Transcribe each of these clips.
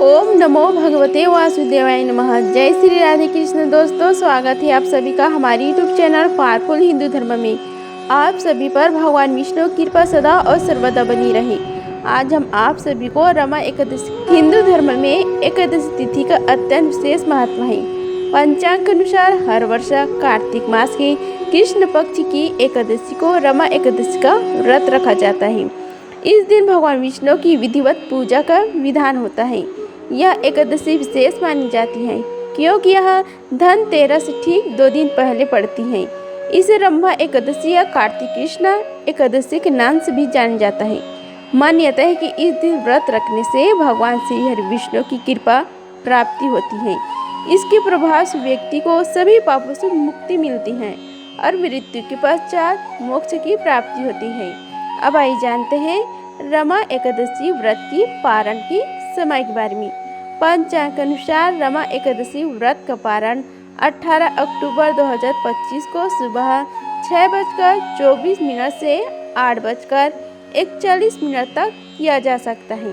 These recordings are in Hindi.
ओम नमो भगवते वासुदेवाय नमः। जय श्री राधे कृष्ण। दोस्तों, स्वागत है आप सभी का हमारे यूट्यूब चैनल पावरफुल हिंदू धर्म में। आप सभी पर भगवान विष्णु की कृपा सदा और सर्वदा बनी रहे। आज हम आप सभी को रमा एकादशी, हिंदू धर्म में एकादशी तिथि का अत्यंत विशेष महत्व है। पंचांग के अनुसार हर वर्ष कार्तिक मास के कृष्ण पक्ष की एकादशी को रमा एकादशी का व्रत रखा जाता है। इस दिन भगवान विष्णु की विधिवत पूजा का विधान होता है। यह एकादशी विशेष मानी जाती है क्योंकि यह धनतेरस से ठीक 2 दिन पहले पड़ती है। इसे रमा एकादशी या कार्तिक कृष्ण एकादशी के नाम से भी जाना जाता है। मान्यता है कि इस दिन व्रत रखने से भगवान श्री हरि विष्णु की कृपा प्राप्ति होती है। इसके प्रभाव से व्यक्ति को सभी पापों से मुक्ति मिलती है और मृत्यु के पश्चात मोक्ष की प्राप्ति होती है। अब आइए जानते हैं रमा एकादशी व्रत की पारण की समय के बारे में। पंचांग के अनुसार रमा एकादशी व्रत का पारण 18 अक्टूबर 2025 को सुबह 6:24 से 8:41 तक किया जा सकता है।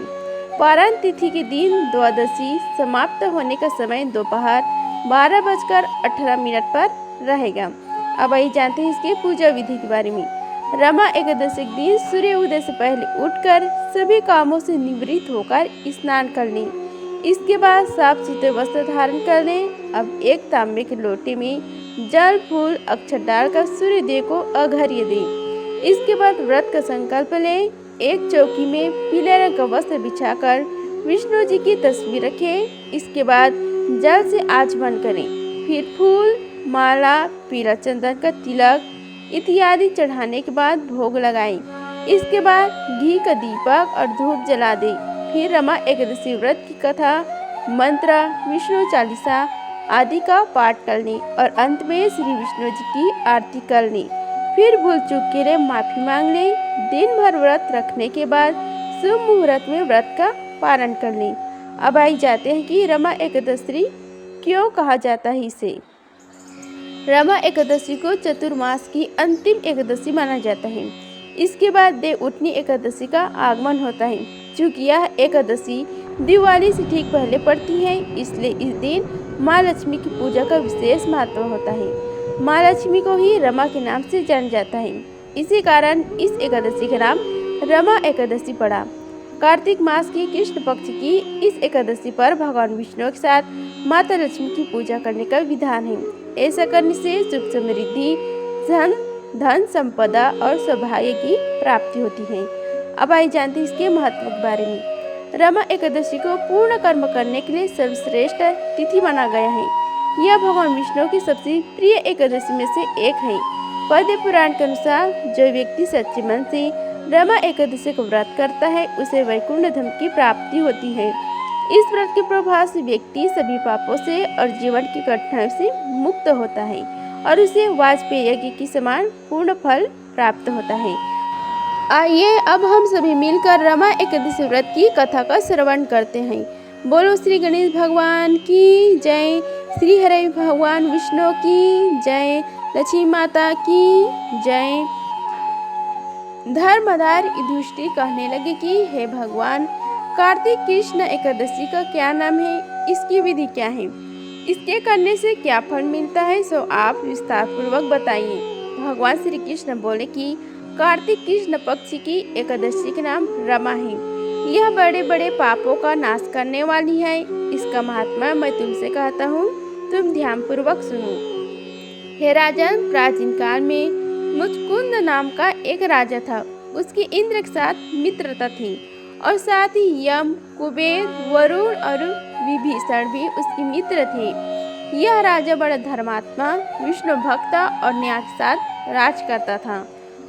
पारण तिथि के दिन द्वादशी समाप्त होने का समय दोपहर 12:18 पर रहेगा। अब आइए जानते हैं इसके पूजा विधि के बारे में। रमा एकादशी के दिन सूर्य उदय से पहले उठकर सभी कामों से निवृत्त होकर स्नान कर लें। इसके बाद साफ सुथरे वस्त्र धारण कर लें। अब एक तांबे के लोटे में जल, फूल, अक्षत डालकर सूर्य देव को अर्घ्य दें। इसके बाद व्रत का संकल्प लें। एक चौकी में पीले रंग का वस्त्र बिछाकर विष्णु जी की तस्वीर रखें। इसके बाद जल से आचमन करें। फिर फूल, माला, पीला चंदन का तिलक इत्यादि चढ़ाने के बाद भोग लगाएं। इसके बाद घी का दीपक और धूप जला दें। फिर रमा एकादशी व्रत की कथा, मंत्र, विष्णु चालीसा आदि का पाठ कर लें और अंत में श्री विष्णु जी की आरती कर लें। फिर भूल चूक के लिए माफी मांग लें। दिन भर व्रत रखने के बाद शुभ मुहूर्त में व्रत का पारण कर लें। अब आई जाते हैं कि रमा एकादशी क्यों कहा जाता है इसे। रमा एकादशी को चतुर्मास की अंतिम एकादशी माना जाता है। इसके बाद देव उठनी एकादशी का आगमन होता है। चूँकि यह एकादशी दिवाली से ठीक पहले पड़ती है, इसलिए इस दिन माँ लक्ष्मी की पूजा का विशेष महत्व होता है। माँ लक्ष्मी को ही रमा के नाम से जाना जाता है। इसी कारण इस एकादशी का नाम रमा एकादशी पड़ा। कार्तिक मास की कृष्ण पक्ष की इस एकादशी पर भगवान विष्णु के साथ माता लक्ष्मी की पूजा करने का विधान है। ऐसा करने से सुख समृद्धि, धन संपदा और सौभाग्य की प्राप्ति होती है। अब आइए जानते हैं इसके महत्व के बारे में। रमा एकादशी को पूर्ण कर्म करने के लिए सर्वश्रेष्ठ तिथि माना गया है। यह भगवान विष्णु की सबसे प्रिय एकादशी में से एक है। पद्म पुराण के अनुसार जो व्यक्ति सच्चे मन से रमा एकादशी को व्रत करता है उसे वैकुंठ धाम की प्राप्ति होती है। इस व्रत के प्रभाव से व्यक्ति सभी पापों से और जीवन की कठिनाइयों से मुक्त होता है और उसे वाजपेय यज्ञ की समान पूर्ण फल प्राप्त होता है। आइए अब हम सभी मिलकर रमा एकादशी व्रत की कथा का श्रवण करते हैं। बोलो श्री गणेश भगवान की जय, श्री हरि भगवान विष्णु की जय, लक्ष्मी माता की जय। धर्मधार युधिष्ठिर कहने लगे कि हे भगवान, कार्तिक कृष्ण एकादशी का क्या नाम है, इसकी विधि क्या है, इसके करने से क्या फल मिलता है, सो आप विस्तार पूर्वक बताइए। भगवान श्री कृष्ण बोले कि कार्तिक कृष्ण पक्ष की एकादशी का नाम रमा है। यह बड़े बड़े पापों का नाश करने वाली है। इसका महात्मा मैं तुमसे कहता हूँ, तुम ध्यान पूर्वक सुनो। हे राजन, प्राचीन काल में मुचकुंद नाम का एक राजा था। उसकी इंद्र के साथ मित्रता थी और साथ ही यम, कुबेर, वरुण और विभीषण भी उसके मित्र थे। यह राजा बड़ा धर्मात्मा, विष्णु भक्त और न्याय के साथ राज करता था।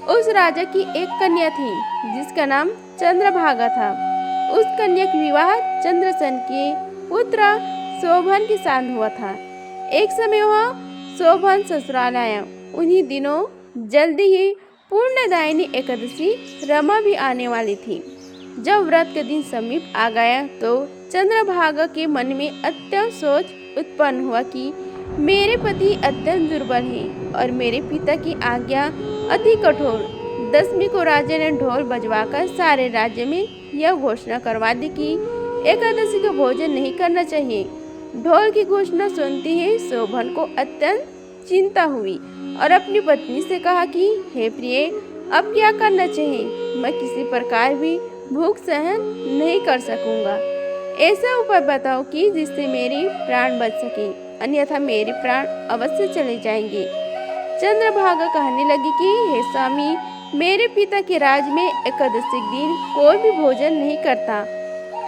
उस राजा की एक कन्या थी जिसका नाम चंद्रभागा था। उस कन्या का विवाह चंद्रसेन के पुत्र शोभन के साथ हुआ था। एक समय वह शोभन ससुराल आया। उन्हीं दिनों जल्दी ही पूर्णदायिनी एकादशी रमा भी आने वाली थी। जब व्रत के दिन समीप आ गया तो चंद्रभागा के मन में अत्यंत सोच उत्पन्न हुआ कि मेरे पति अत्यंत दुर्बल हैं और मेरे पिता की आज्ञा अति कठोर। 10वीं को राजा ने ढोल बजवाकर सारे राज्य में यह घोषणा करवा दी कि एकादशी का भोजन नहीं करना चाहिए। ढोल की घोषणा सुनते ही शोभन को अत्यंत चिंता हुई और अपनी पत्नी से कहा कि हे प्रिय, अब क्या करना चाहिए? मैं किसी प्रकार भी भूख सहन नहीं कर सकूंगा। ऐसा उपाय बताओ कि जिससे मेरी प्राण बच सके, अन्यथा मेरे प्राण अवश्य चले जाएंगे। चंद्रभागा कहने लगी कि हे स्वामी, मेरे पिता के राज में एकादशी के दिन कोई भी भोजन नहीं करता।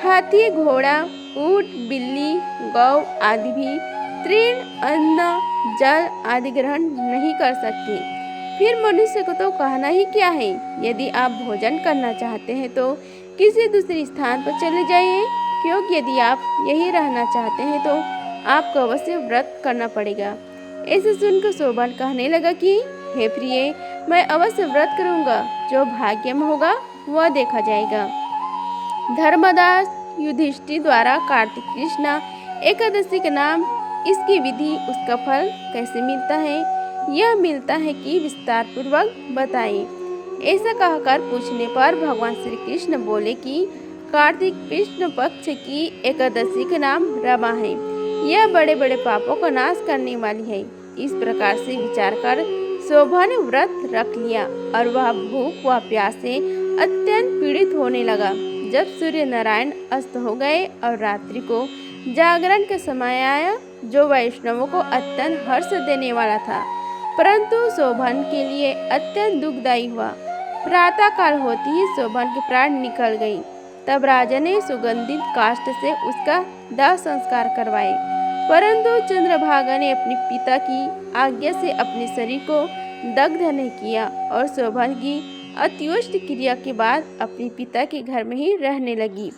हाथी, घोड़ा, ऊंट, बिल्ली, गौ आदि भी तृण, अन्न, जल आदि ग्रहण नहीं कर सकते। फिर मनुष्य को तो कहना ही क्या है। यदि आप भोजन करना चाहते हैं तो किसी दूसरे स्थान पर चले जाइए, क्योंकि यदि आप यही रहना चाहते हैं तो आपको अवश्य व्रत करना पड़ेगा। ऐसे सुनकर शोभन कहने लगा कि हे प्रिय, मैं अवश्य व्रत करूंगा। जो भाग्य में होगा वह देखा जाएगा। धर्मदास युधिष्ठिर द्वारा कार्तिक कृष्ण एकादशी का नाम, इसकी विधि, उसका फल कैसे मिलता है, यह मिलता है कि विस्तार पूर्वक बताएं। ऐसा कहकर पूछने पर भगवान श्री कृष्ण बोले कि कार्तिक कृष्ण पक्ष की एकादशी का नाम रमा है। यह बड़े बड़े पापों का नाश करने वाली है। इस प्रकार से विचार कर शोभा ने व्रत रख लिया और वह भूख व प्यास से अत्यंत पीड़ित होने लगा। जब सूर्य नारायण अस्त हो गए और रात्रि को जागरण का समय आया, जो वैष्णवों को अत्यंत हर्ष देने वाला था, परंतु शोभन के लिए अत्यंत दुखदायी हुआ। प्रातः काल होती ही शोभन के प्राण निकल गई। तब राजा ने सुगंधित काष्ठ से उसका दाह संस्कार करवाए, परंतु चंद्रभागा ने अपने पिता की आज्ञा से अपने शरीर को दग्ध नहीं किया और शोभन की अत्युष्ट क्रिया के बाद अपने पिता के घर में ही रहने लगी।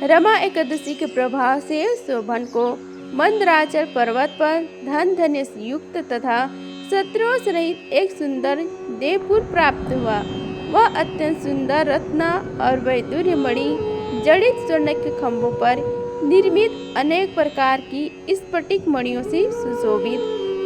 रमा एकादशी के प्रभाव से शोभन को मंदराचल पर्वत पर धन धन्य से युक्त तथा शत्रुओं से रहित एक सुंदर देवपुर प्राप्त हुआ। वह अत्यंत सुंदर रत्न और वैदुर्य मणि जड़ित स्वर्ण के खंभों पर निर्मित अनेक प्रकार की स्फटिक मणियों से सुशोभित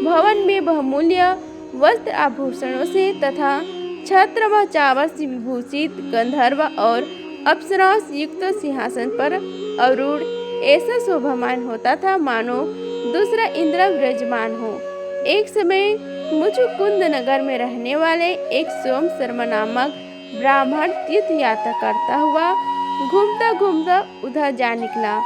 भवन में बहुमूल्य वस्त्र आभूषणों से तथा छत्र व चावल से विभूषित गंधर्व और अप्सराओं से युक्त सिंहासन पर आरूढ़ ऐसा शोभामान होता था मानो दूसरा इंद्र विराजमान हो। एक समय मुचुकुंद नगर में रहने वाले एक सोम शर्मा नामक ब्राह्मण तीर्थ यात्रा करता हुआ घूमता घूमता उधर जा निकला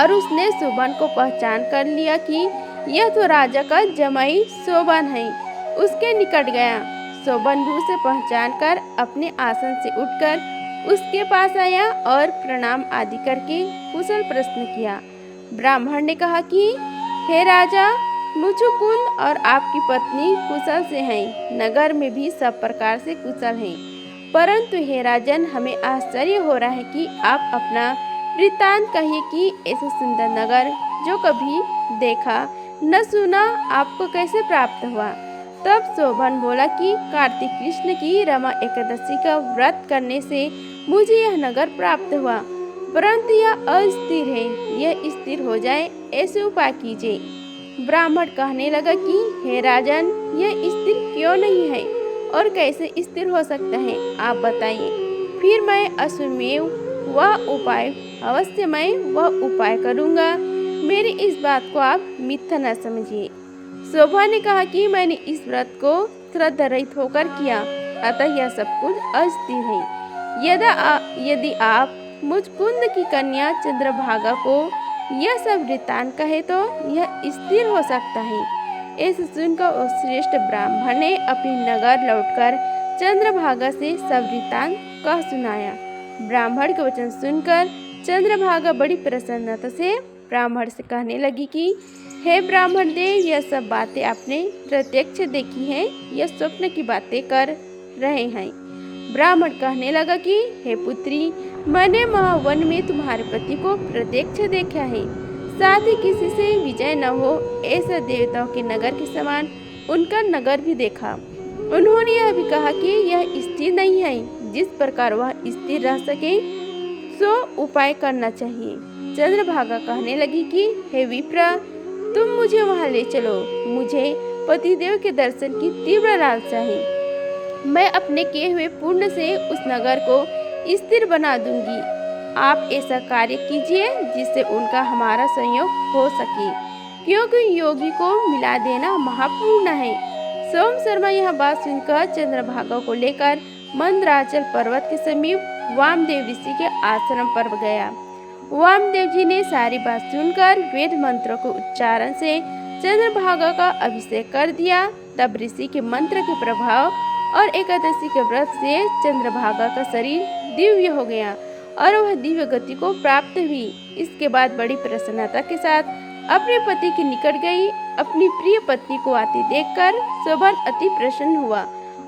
और उसने शोभन को पहचान कर लिया कि यह तो राजा का जमाई शोभन है। उसके निकट गया। शोभन भी उसे पहचान कर अपने आसन से उठकर उसके पास आया और प्रणाम आदि करके कुशल प्रश्न किया। ब्राह्मण ने कहा कि हे राजा, मुचुकुंद और आपकी पत्नी कुशल से हैं। नगर में भी सब प्रकार से कुशल हैं, परंतु हे राजन, हमें आश्चर्य हो रहा है कि आप अपना वृत्तांत कहिए कि ऐसा सुंदर नगर जो कभी देखा न सुना आपको कैसे प्राप्त हुआ। तब शोभन बोला कि कार्तिक कृष्ण की रमा एकादशी का व्रत करने से मुझे यह नगर प्राप्त हुआ, परंतु यह अस्थिर है। यह स्थिर हो जाए ऐसे उपाय कीजिए। ब्राह्मण कहने लगा कि हे राजन, यह स्थिर क्यों नहीं है और कैसे स्थिर हो सकता है, आप बताइए। फिर मैं अश्वमेव वह उपाय करूँगा। मेरी इस बात को आप मिथ्या न समझिए। शोभा ने कहा कि मैंने इस व्रत को श्रद्धा रहित होकर किया, अतः यह सब कुछ अस्थिर है। यदि आप मुचकुंद की कन्या चंद्रभागा को यह सब वृत्तांत कहे तो यह स्थिर हो सकता है। ऐसे सुनकर उस श्रेष्ठ ब्राह्मण ने अपने नगर लौटकर चंद्रभागा से सब वृत्तांत कह सुनाया। ब्राह्मण के वचन सुनकर चंद्रभागा बड़ी प्रसन्नता से ब्राह्मण से कहने लगी कि हे ब्राह्मण देव, यह सब बातें आपने प्रत्यक्ष देखी हैं, यह स्वप्न की बातें कर रहे हैं। ब्राह्मण कहने लगा कि हे पुत्री, मैंने महावन में तुम्हारे पति को प्रत्यक्ष देखा है, साथ ही किसी से विजय न हो ऐसा देवताओं के नगर के समान उनका नगर भी देखा। उन्होंने यह भी कहा कि यह स्थिर नहीं है, जिस प्रकार वह स्थिर रह सके सो उपाय करना चाहिए। चंद्रभागा कहने लगी कि हे विप्र, तुम मुझे वहां ले चलो। मुझे पतिदेव के दर्शन की तीव्र लालसा है। मैं अपने किए हुए पुण्य से उस नगर को स्थिर बना दूंगी। आप ऐसा कार्य कीजिए जिससे उनका हमारा संयोग हो सके, क्योंकि योगी को मिला देना महापूर्ण है। सोम शर्मा यह बात सुनकर चंद्रभागा को लेकर मंदराचल पर्वत के समीप वामदेव ऋषि के आश्रम पर गया। वामदेव जी ने सारी बात सुनकर वेद मंत्रों के उच्चारण से चंद्रभागा का अभिषेक कर दिया। तब ऋषि के मंत्र के प्रभाव और एकादशी के व्रत से चंद्रभागा का शरीर दिव्य हो गया और वह दिव्य गति को प्राप्त हुई। इसके बाद बड़ी प्रसन्नता के साथ अपने पति के निकट गई। अपनी प्रिय पत्नी को आती देखकर शोभन अति प्रसन्न हुआ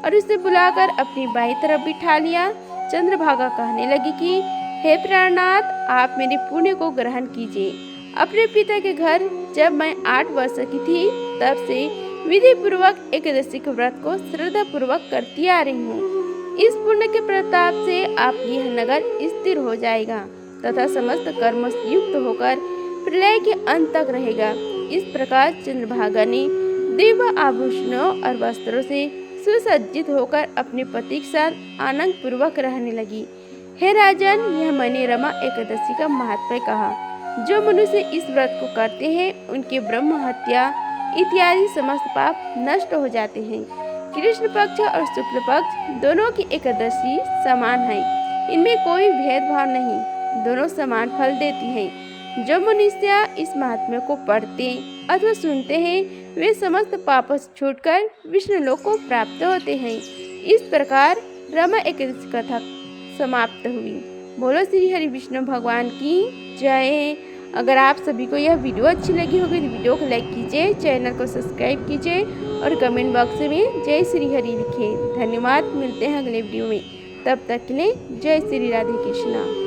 और उसे बुलाकर अपनी बाईं तरफ बिठा लिया। चंद्रभागा कहने लगी कि हे प्राणनाथ, आप मेरे पुण्य को ग्रहण कीजिए। अपने पिता के घर जब मैं 8 वर्ष की थी तब से विधि पूर्वक एकादशी के व्रत को श्रद्धा पूर्वक करती आ रही हूँ। इस पुण्य के प्रताप से आप यह नगर स्थिर हो जाएगा तथा समस्त कर्म युक्त होकर प्रलय के अंत तक रहेगा। इस प्रकार चंद्रभागा ने दिव्य आभूषणों और वस्त्रों से सुसज्जित होकर अपने पति के साथ आनंद पूर्वक रहने लगी। हे राजन, यह मैंने रमा एकादशी का महत्व कहा। जो मनुष्य इस व्रत को करते हैं उनके ब्रह्म हत्या इत्यादि समस्त पाप नष्ट हो जाते हैं। कृष्ण पक्ष और शुक्ल पक्ष दोनों की एकादशी समान है, इनमें कोई भेदभाव नहीं, दोनों समान फल देती हैं। जो मनुष्य इस महात्म्य को पढ़ते अथवा सुनते हैं वे समस्त पापों से छूटकर विष्णु लोक को प्राप्त होते हैं। इस प्रकार रमा एकादशी कथा समाप्त हुई। बोलो श्री हरि विष्णु भगवान की जय। अगर आप सभी को यह वीडियो अच्छी लगी होगी तो वीडियो को लाइक कीजिए, चैनल को सब्सक्राइब कीजिए और कमेंट बॉक्स में जय श्री हरि लिखें। धन्यवाद। मिलते हैं अगले वीडियो में, तब तक के लिए जय श्री राधे कृष्णा।